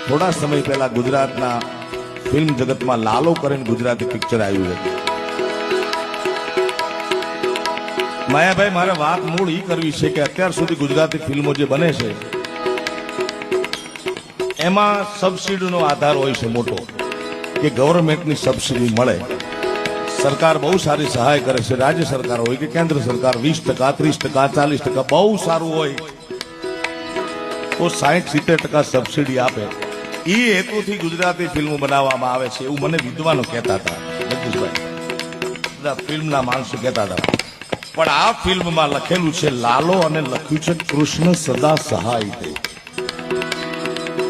થોડા સમય પહેલા ગુજરાતના ફિલ્મ જગતમાં લાલો કરીને ગુજરાતી પિક્ચર આવ્યું હતું. માયાભાઈ, મારે વાત મૂળ એ કરવી છે કે અત્યાર સુધી ગુજરાતી ફિલ્મો જે બને છે એમાં સબસિડીનો આધાર હોય છે મોટો, કે ગવર્મેન્ટની સબસિડી મળે. સરકાર બહુ સારી સહાય કરે છે, રાજ્ય સરકાર હોય કે કેન્દ્ર સરકાર 20%, 30%, 40%, બહુ સારું હોય તો 60-70% સબસિડી આપે. એ હેતુથી ગુજરાતી ફિલ્મો બનાવવામાં આવે છે એવું મને વિદ્વાનો કહેતા હતા, જગદીશભાઈ, ફિલ્મના માણસો કહેતા હતા. પણ આ ફિલ્મમાં લખેલું છે લાલો અને લખ્યું છે કૃષ્ણ સદા સહાય દે.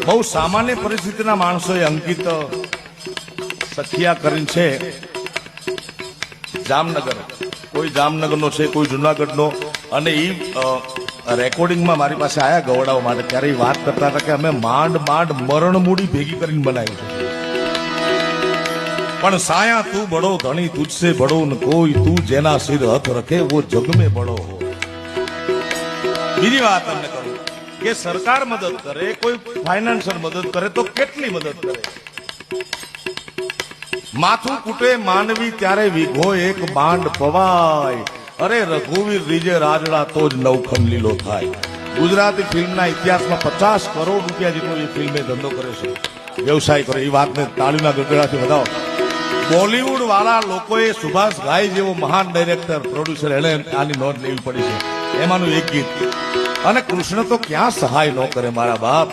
બહુ સામાન્ય પરિસ્થિતિના માણસોએ અંકિત સખિયા કરીને છે. જામનગર, કોઈ જામનગરનો છે, કોઈ જુનાગઢનો, અને એ રેકોર્ડિંગમાં મારી પાસે આયા ગવડાવવા માટે. ત્યારે એ વાત કરતા હતા કે અમે માંડ મરણ મૂડી ભેગી કરીને બનાવ્યું છે. પણ સાયા તું બડો ધણી તુજસે બડો ન કોઈ, તું જેના સિર હથ રખે વો જગ में બડો હો. બીજી વાત તમને કરું કે સરકાર મદદ કરે, કોઈ ફાઇનાન્શિયલ મદદ કરે તો કેટલી મદદ કરે. માથું કૂટે માનવી ત્યારે વિઘો એક બાંડ પવાય, અરે રઘુવીર રીજે રાજડા તો જ નવખંડ લીલો થાય. ગુજરાતી ફિલ્મના ઇતિહાસમાં 50 કરોડ રૂપિયા જેટલો એ ફિલ્મે ધંધો કરે છે, વ્યવસાય કરે. એ વાતને તાળીના ગગડાથી વધાવો. બોલિવૂડ વાળા લોકોએ સુભાષ ઘાઈ જેવો મહાન ડાયરેક્ટર, પ્રોડ્યુસર, એને આની નોંધ લેવી પડી છે. એમાંનું એક ગીત. અને કૃષ્ણ તો ક્યાં સહાય ન કરે મારા બાપ.